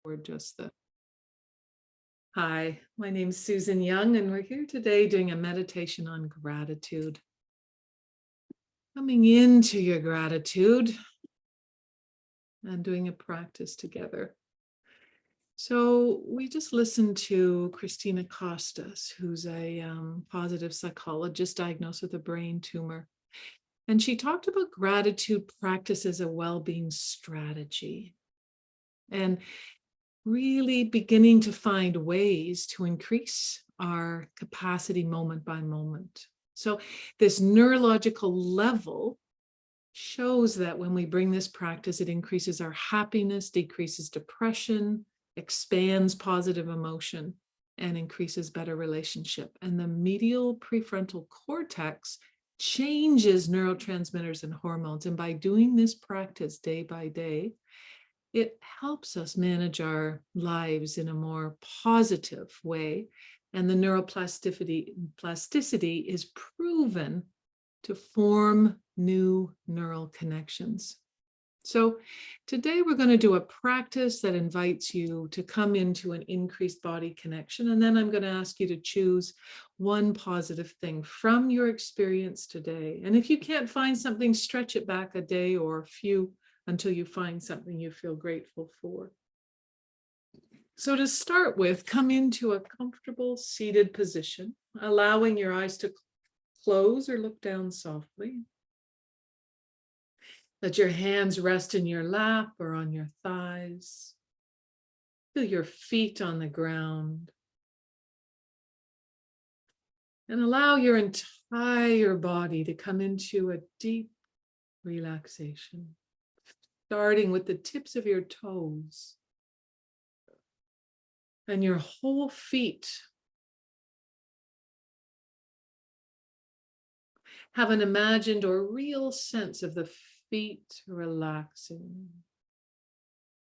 Or just the Hi, my name's Susan Young, and we're here today doing a meditation on gratitude. Coming into your gratitude and doing a practice together. So we just listened to Christina Costas, who's a positive psychologist diagnosed with a brain tumor. And she talked about gratitude practice as a well-being strategy. And really beginning to find ways to increase our capacity moment by moment. So this neurological level shows that when we bring this practice, it increases our happiness, decreases depression, expands positive emotion, and increases better relationship. And the medial prefrontal cortex changes neurotransmitters and hormones. And by doing this practice day by day, it helps us manage our lives in a more positive way. And the neuroplasticity is proven to form new neural connections. So today we're going to do a practice that invites you to come into an increased body connection. And then I'm going to ask you to choose one positive thing from your experience today. And if you can't find something, stretch it back a day or a few until you find something you feel grateful for. So to start with, come into a comfortable seated position, allowing your eyes to close or look down softly. Let your hands rest in your lap or on your thighs. Feel your feet on the ground. And allow your entire body to come into a deep relaxation, starting with the tips of your toes and your whole feet. Have an imagined or real sense of the feet relaxing.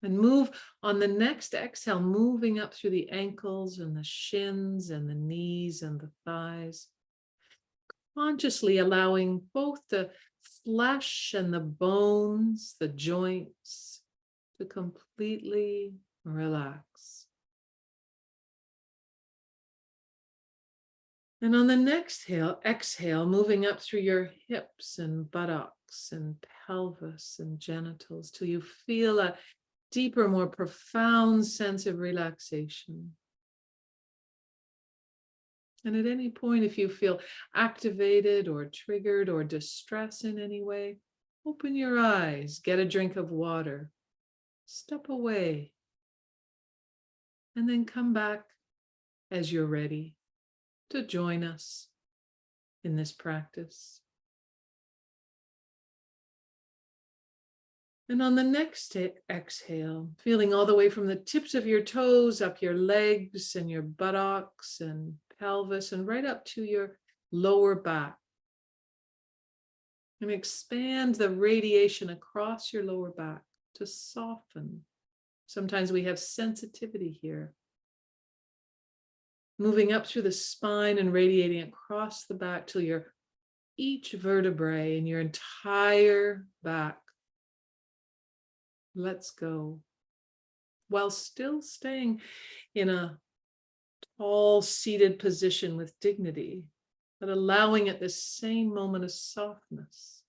And move on the next exhale, moving up through the ankles and the shins and the knees and the thighs. Consciously allowing both the flesh and the bones, the joints, to completely relax. And on the next exhale, moving up through your hips and buttocks and pelvis and genitals till you feel a deeper, more profound sense of relaxation. And at any point, if you feel activated or triggered or distressed in any way, open your eyes, get a drink of water, step away, and then come back as you're ready to join us in this practice. And on the next exhale, feeling all the way from the tips of your toes up your legs and your buttocks and pelvis and right up to your lower back. And expand the radiation across your lower back to soften. Sometimes we have sensitivity here. Moving up through the spine and radiating across the back till your each vertebrae in your entire back lets go, while still staying in a tall seated position with dignity, but allowing at the same moment a softness.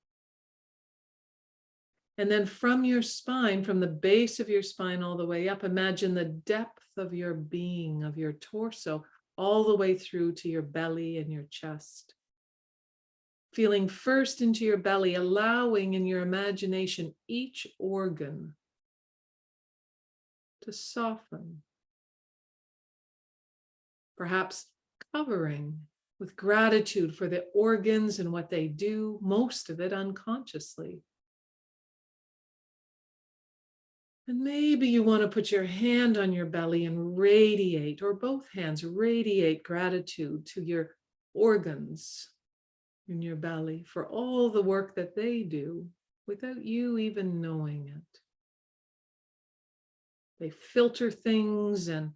And then from your spine, from the base of your spine all the way up, imagine the depth of your being, of your torso, all the way through to your belly and your chest. Feeling first into your belly, allowing in your imagination each organ to soften. Perhaps covering with gratitude for the organs and what they do, most of it unconsciously. And maybe you want to put your hand on your belly and radiate, or both hands, radiate gratitude to your organs in your belly for all the work that they do without you even knowing it. They filter things and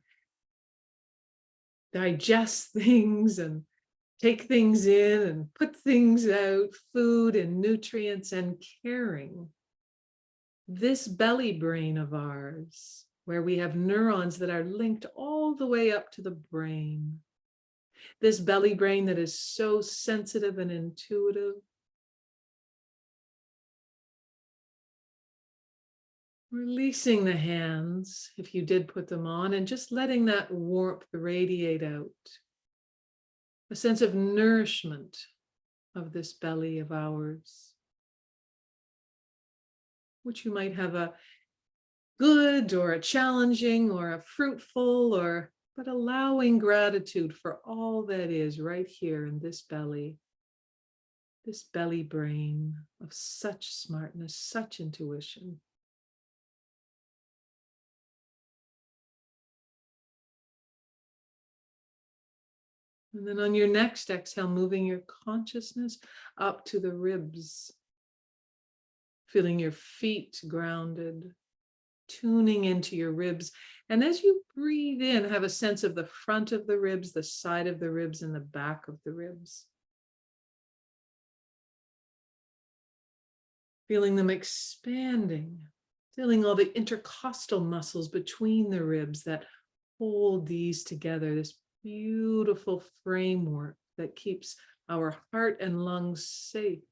digest things and take things in and put things out, food and nutrients and caring. This belly brain of ours where we have neurons that are linked all the way up to the brain. This belly brain that is so sensitive and intuitive. Releasing the hands, if you did put them on, and just letting that warmth radiate out. A sense of nourishment of this belly of ours, which you might have a good or a challenging or a fruitful, or but allowing gratitude for all that is right here in this belly brain of such smartness, such intuition. And then on your next exhale, moving your consciousness up to the ribs, feeling your feet grounded, tuning into your ribs. And as you breathe in, have a sense of the front of the ribs, the side of the ribs, and the back of the ribs. Feeling them expanding, feeling all the intercostal muscles between the ribs that hold these together, this beautiful framework that keeps our heart and lungs safe,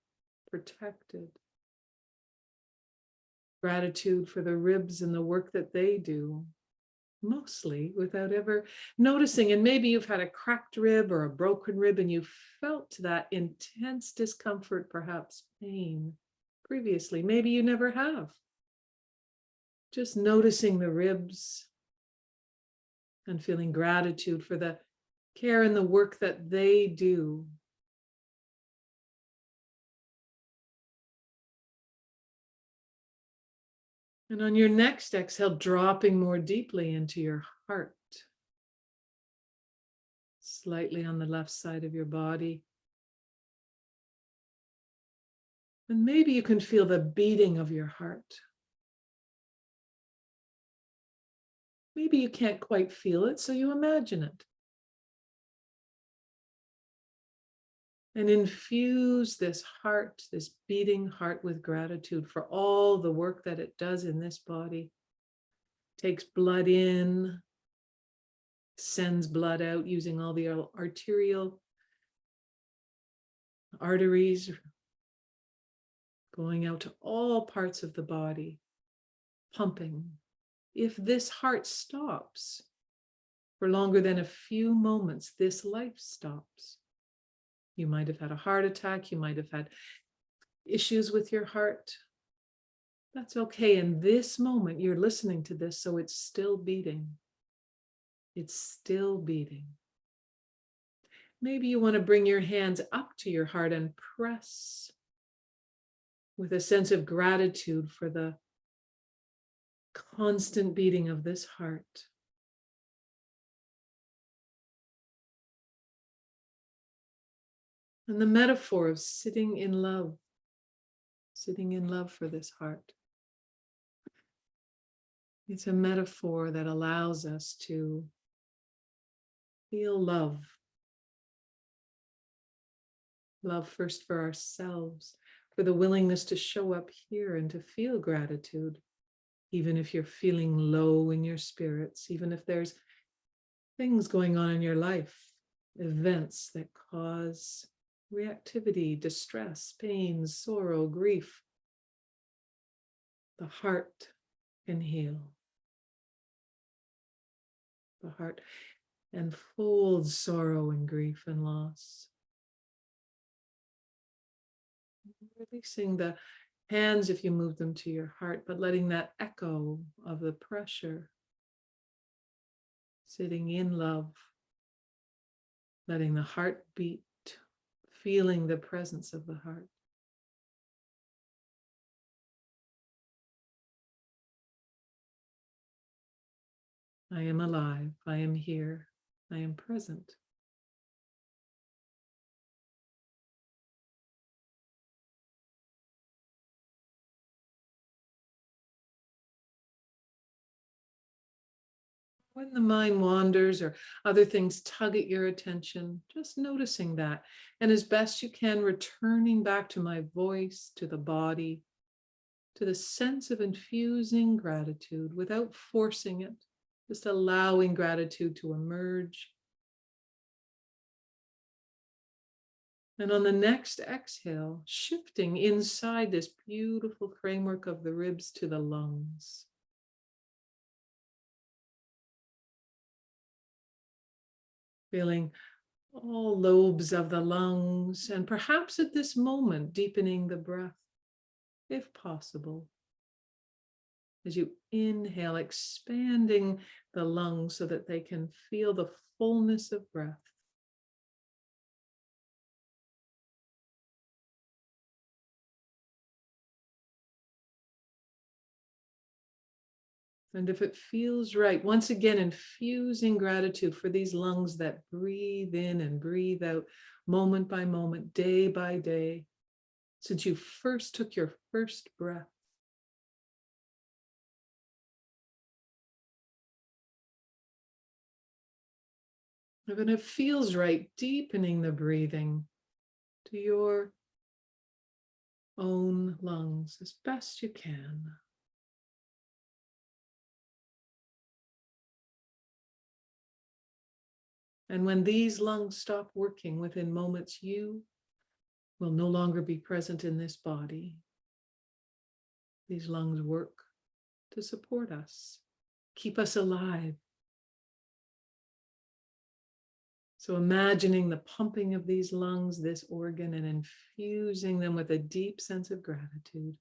protected. Gratitude for the ribs and the work that they do, mostly without ever noticing. And maybe you've had a cracked rib or a broken rib and you felt that intense discomfort, perhaps pain previously. Maybe you never have. Just noticing the ribs and feeling gratitude for the care and the work that they do. And on your next exhale, dropping more deeply into your heart, slightly on the left side of your body. And maybe you can feel the beating of your heart. Maybe you can't quite feel it, so you imagine it. And infuse this heart, this beating heart, with gratitude for all the work that it does in this body. Takes blood in, sends blood out using all the arterial arteries, going out to all parts of the body, pumping. If this heart stops for longer than a few moments, this life stops. You might have had a heart attack. You might have had issues with your heart. That's okay. In this moment, you're listening to this, so it's still beating. It's still beating. Maybe you want to bring your hands up to your heart and press with a sense of gratitude for the constant beating of this heart. And the metaphor of sitting in love for this heart. It's a metaphor that allows us to feel love. Love first for ourselves, for the willingness to show up here and to feel gratitude, even if you're feeling low in your spirits, even if there's things going on in your life, events that cause reactivity, distress, pain, sorrow, grief. The heart can heal. The heart enfolds sorrow and grief and loss. Releasing the hands if you move them to your heart, but letting that echo of the pressure, sitting in love, letting the heart beat, feeling the presence of the heart. I am alive. I am here. I am present. When the mind wanders or other things tug at your attention, just noticing that. And as best you can, returning back to my voice, to the body, to the sense of infusing gratitude without forcing it, just allowing gratitude to emerge. And on the next exhale, shifting inside this beautiful framework of the ribs to the lungs. Feeling all lobes of the lungs, and perhaps at this moment, deepening the breath, if possible. As you inhale, expanding the lungs so that they can feel the fullness of breath. And if it feels right, once again, infusing gratitude for these lungs that breathe in and breathe out moment by moment, day by day, since you first took your first breath. And when it feels right, deepening the breathing to your own lungs as best you can. And when these lungs stop working within moments, you will no longer be present in this body. These lungs work to support us, keep us alive. So imagining the pumping of these lungs, this organ, and infusing them with a deep sense of gratitude.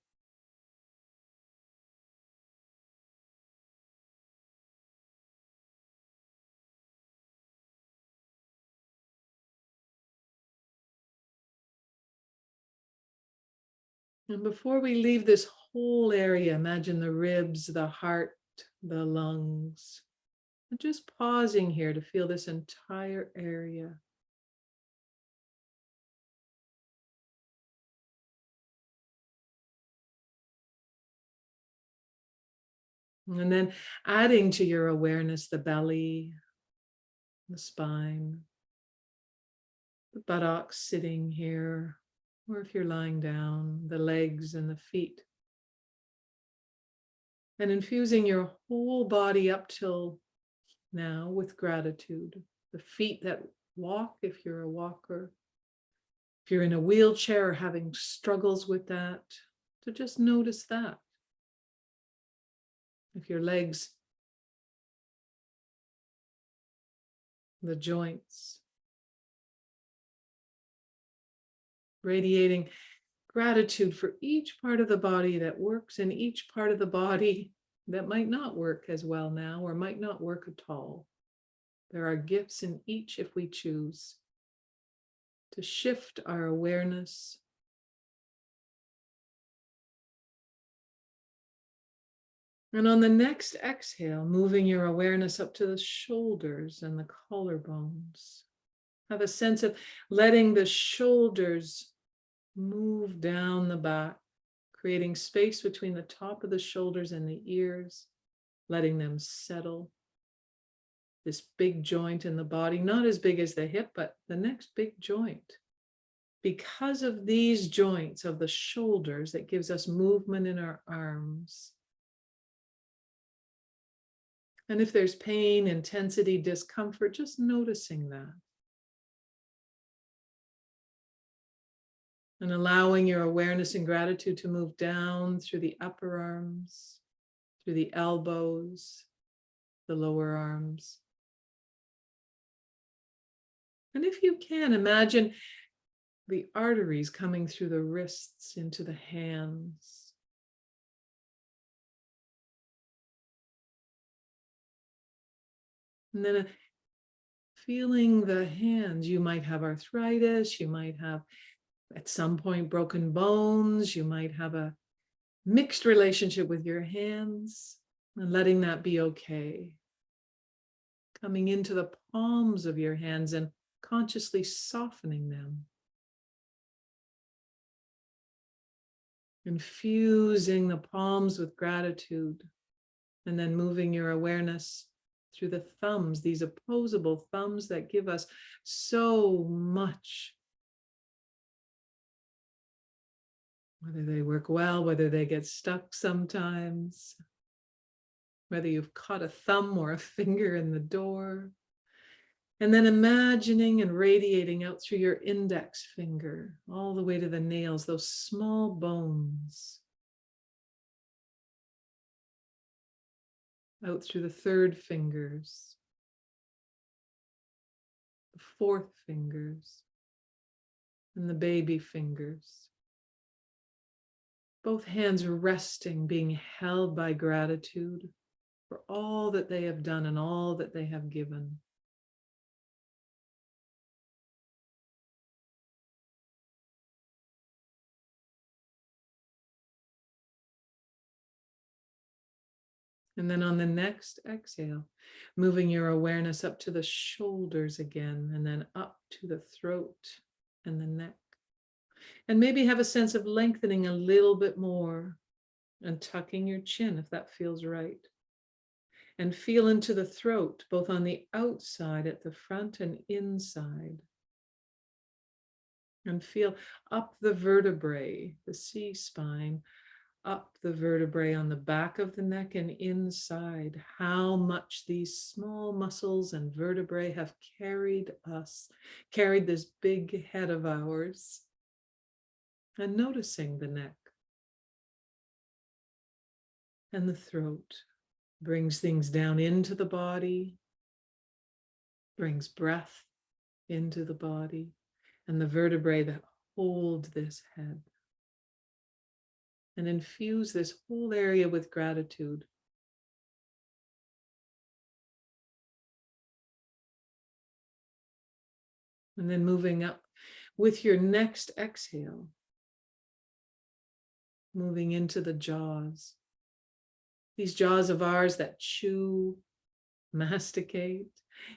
And before we leave this whole area, imagine the ribs, the heart, the lungs. And just pausing here to feel this entire area. And then adding to your awareness the belly, the spine, the buttocks sitting here, or if you're lying down, the legs and the feet. And infusing your whole body up till now with gratitude. The feet that walk, if you're a walker. If you're in a wheelchair or having struggles with that, to just notice that. If your legs, the joints, radiating gratitude for each part of the body that works and each part of the body that might not work as well now or might not work at all. There are gifts in each if we choose to shift our awareness. And on the next exhale, moving your awareness up to the shoulders and the collarbones. Have a sense of letting the shoulders move down the back, creating space between the top of the shoulders and the ears, letting them settle. This big joint in the body, not as big as the hip, but the next big joint. Because of these joints of the shoulders, that gives us movement in our arms. And if there's pain, intensity, discomfort, just noticing that. And allowing your awareness and gratitude to move down through the upper arms, through the elbows, the lower arms. And if you can, imagine the arteries coming through the wrists into the hands. And then feeling the hands. You might have arthritis, you might have at some point broken bones, you might have a mixed relationship with your hands, and letting that be okay. Coming into the palms of your hands and consciously softening them. Infusing the palms with gratitude, and then moving your awareness through the thumbs, these opposable thumbs that give us so much whether they work well, whether they get stuck sometimes, whether you've caught a thumb or a finger in the door. And then imagining and radiating out through your index finger, all the way to the nails, those small bones. Out through the third fingers, the fourth fingers, and the baby fingers. Both hands resting, being held by gratitude for all that they have done and all that they have given. And then on the next exhale, moving your awareness up to the shoulders again, and then up to the throat and the neck. And maybe have a sense of lengthening a little bit more and tucking your chin if that feels right. And feel into the throat, both on the outside at the front and inside. And feel up the vertebrae, the C-spine, up the vertebrae on the back of the neck and inside, how much these small muscles and vertebrae have carried this big head of ours. And noticing the neck and the throat brings things down into the body, brings breath into the body, and the vertebrae that hold this head. And infuse this whole area with gratitude. And then moving up with your next exhale, moving into the jaws. These jaws of ours that chew, masticate.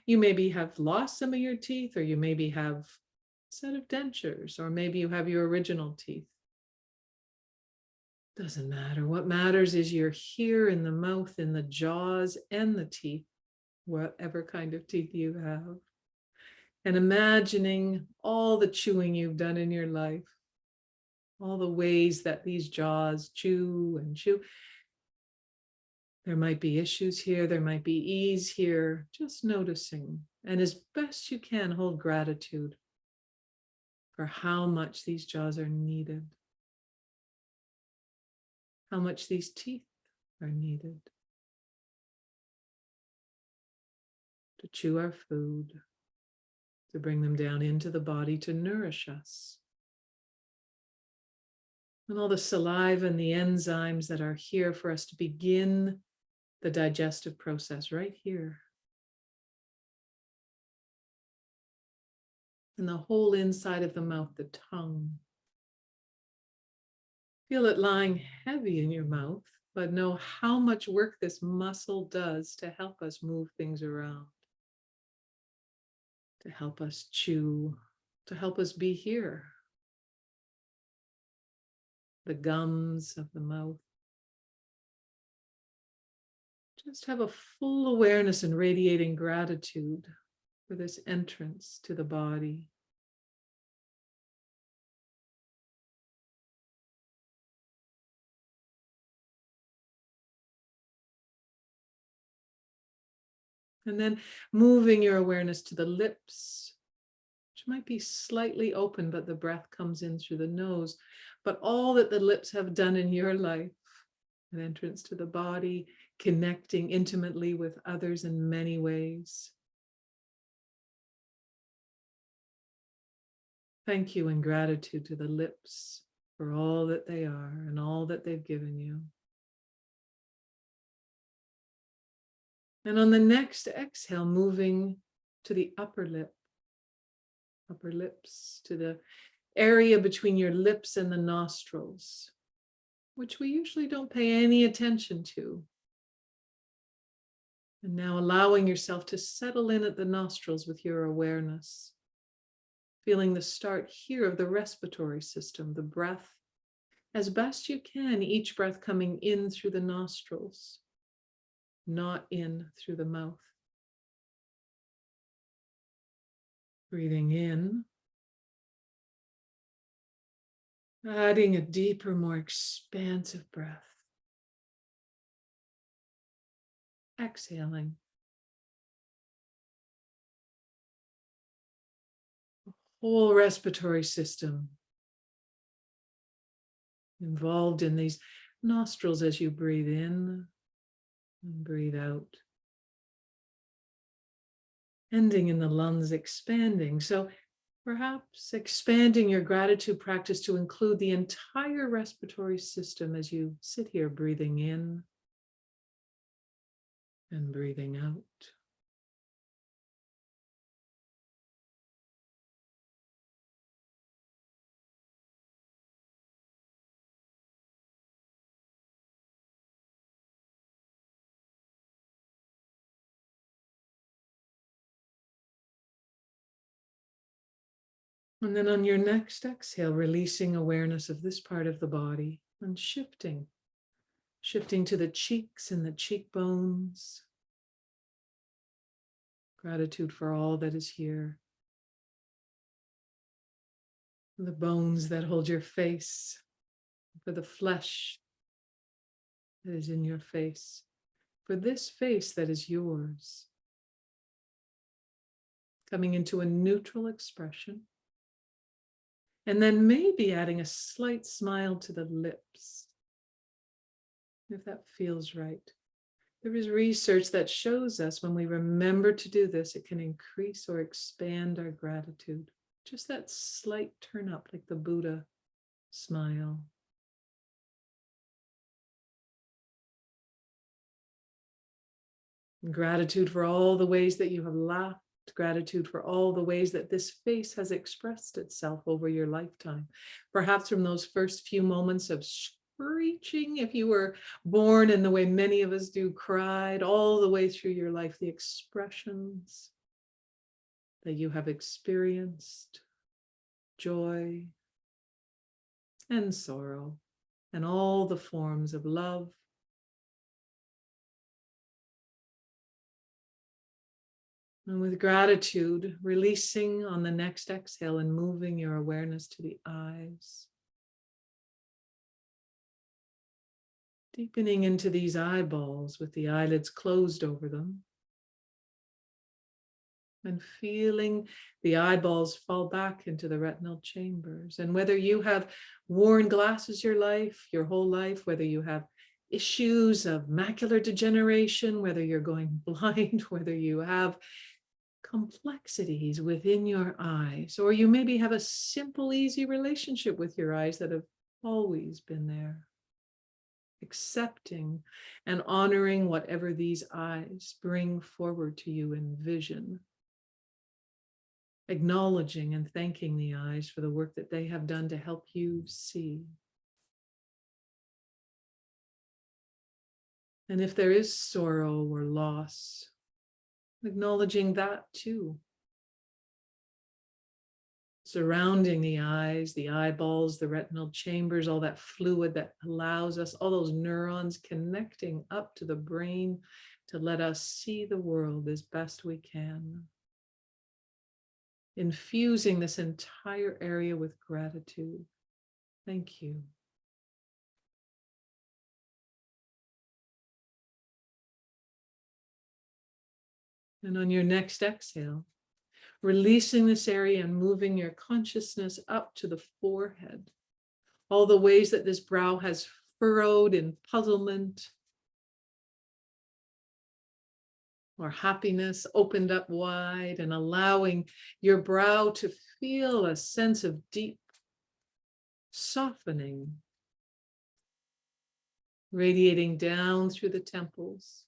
You maybe have lost some of your teeth, or you maybe have a set of dentures, or maybe you have your original teeth. Doesn't matter. What matters is you're here in the mouth, in the jaws and the teeth, whatever kind of teeth you have. And imagining all the chewing you've done in your life, all the ways that these jaws chew and chew. There might be issues here, there might be ease here, just noticing. And as best you can, hold gratitude for how much these jaws are needed, how much these teeth are needed to chew our food, to bring them down into the body to nourish us. And all the saliva and the enzymes that are here for us to begin the digestive process right here. And the whole inside of the mouth, the tongue. Feel it lying heavy in your mouth, but know how much work this muscle does to help us move things around, to help us chew, to help us be here. The gums of the mouth. Just have a full awareness and radiating gratitude for this entrance to the body. And then moving your awareness to the lips, which might be slightly open, but the breath comes in through the nose. But all that the lips have done in your life, an entrance to the body, connecting intimately with others in many ways. Thank you and gratitude to the lips for all that they are and all that they've given you. And on the next exhale, moving to the upper lips, to the area between your lips and the nostrils, which we usually don't pay any attention to. And now allowing yourself to settle in at the nostrils with your awareness, feeling the start here of the respiratory system, the breath, as best you can, each breath coming in through the nostrils, not in through the mouth. Breathing in Adding a deeper, more expansive breath. Exhaling. Whole respiratory system involved in these nostrils as you breathe in and breathe out. Ending in the lungs, expanding. So perhaps expanding your gratitude practice to include the entire respiratory system as you sit here breathing in and breathing out. And then on your next exhale, releasing awareness of this part of the body and shifting to the cheeks and the cheekbones. Gratitude for all that is here. The bones that hold your face, for the flesh that is in your face, for this face that is yours. Coming into a neutral expression. And then maybe adding a slight smile to the lips, if that feels right. There is research that shows us when we remember to do this, it can increase or expand our gratitude. Just that slight turn up, like the Buddha smile. Gratitude for all the ways that you have laughed. Gratitude for all the ways that this face has expressed itself over your lifetime. Perhaps from those first few moments of screeching, if you were born in the way many of us do, cried, all the way through your life, the expressions that you have experienced, joy and sorrow, and all the forms of love. And with gratitude, releasing on the next exhale and moving your awareness to the eyes. Deepening into these eyeballs with the eyelids closed over them. And feeling the eyeballs fall back into the retinal chambers. And whether you have worn glasses your whole life, whether you have issues of macular degeneration, whether you're going blind, whether you have complexities within your eyes, or you maybe have a simple, easy relationship with your eyes that have always been there. Accepting and honoring whatever these eyes bring forward to you in vision. Acknowledging and thanking the eyes for the work that they have done to help you see. And if there is sorrow or loss, acknowledging that too. Surrounding the eyes, the eyeballs, the retinal chambers, all that fluid that allows us, all those neurons connecting up to the brain to let us see the world as best we can. Infusing this entire area with gratitude. Thank you. And on your next exhale, releasing this area and moving your consciousness up to the forehead. All the ways that this brow has furrowed in puzzlement or happiness, opened up wide, and allowing your brow to feel a sense of deep softening, radiating down through the temples.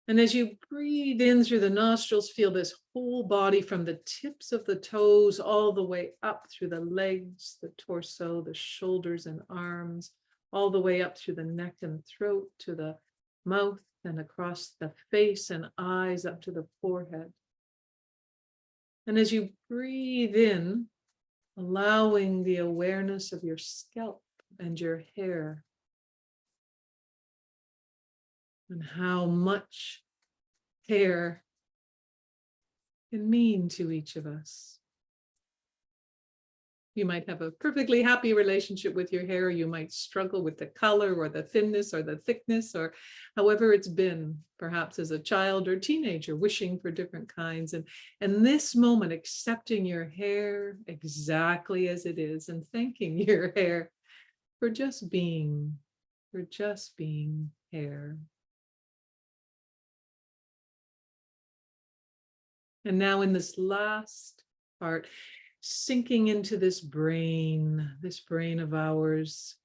And as you breathe in through the nostrils, feel this whole body from the tips of the toes all the way up through the legs, the torso, the shoulders and arms, all the way up through the neck and throat to the mouth and across the face and eyes up to the forehead. And as you breathe in, allowing the awareness of your scalp and your hair, and how much hair can mean to each of us. You might have a perfectly happy relationship with your hair. You might struggle with the color or the thinness or the thickness or however it's been, perhaps as a child or teenager, wishing for different kinds. And this moment, accepting your hair exactly as it is and thanking your hair for just being hair. And now in this last part, sinking into this brain of ours.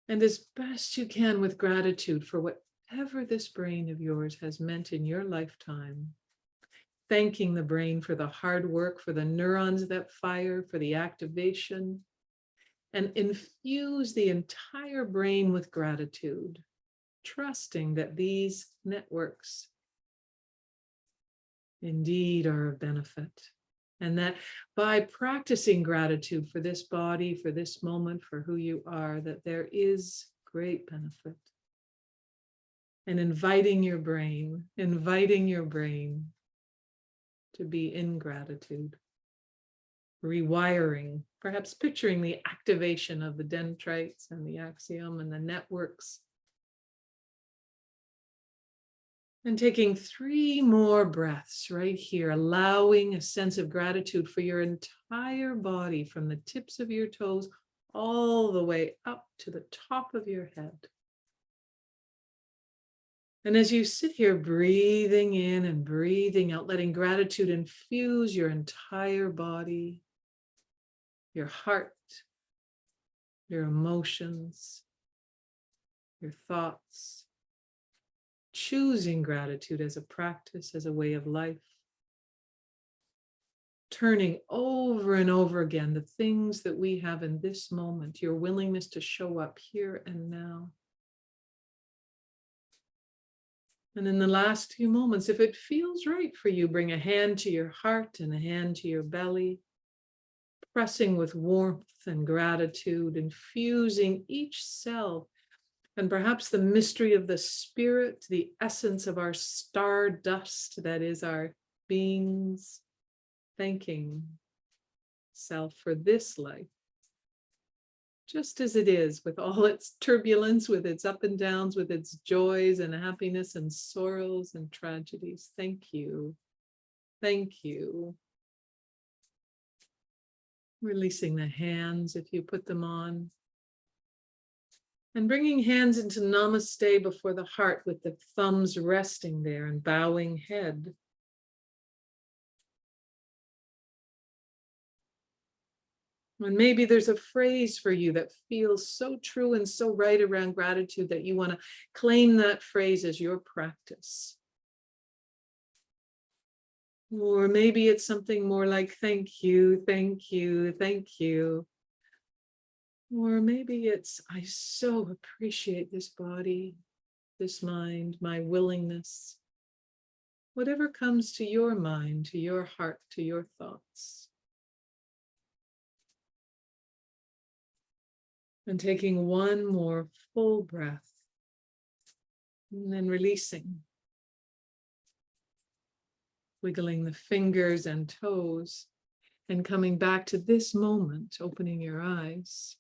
And as best you can with gratitude for whatever this brain of yours has meant in your lifetime, thanking the brain for the hard work, for the neurons that fire, for the activation, and infuse the entire brain with gratitude, trusting that these networks indeed are of benefit. And that by practicing gratitude for this body, for this moment, for who you are, that there is great benefit. And inviting your brain to be in gratitude, rewiring, perhaps picturing the activation of the dendrites and the axiom and the networks. And taking 3 more breaths right here, allowing a sense of gratitude for your entire body, from the tips of your toes all the way up to the top of your head. And as you sit here breathing in and breathing out, letting gratitude infuse your entire body, your heart, your emotions, your thoughts, choosing gratitude as a practice, as a way of life, turning over and over again the things that we have in this moment, your willingness to show up here and now. And in the last few moments, if it feels right for you, bring a hand to your heart and a hand to your belly, pressing with warmth and gratitude, infusing each cell and perhaps the mystery of the spirit, the essence of our star dust that is our beings, thanking self for this life, just as it is, with all its turbulence, with its up and downs, with its joys and happiness and sorrows and tragedies. Thank you. Thank you. Releasing the hands if you put them on. And bringing hands into namaste before the heart with the thumbs resting there and bowing head. And maybe there's a phrase for you that feels so true and so right around gratitude that you want to claim that phrase as your practice. Or maybe it's something more like, thank you, thank you, thank you. Or maybe it's, I so appreciate this body, this mind, my willingness. Whatever comes to your mind, to your heart, to your thoughts. And taking one more full breath. And then releasing. Wiggling the fingers and toes. And coming back to this moment, opening your eyes.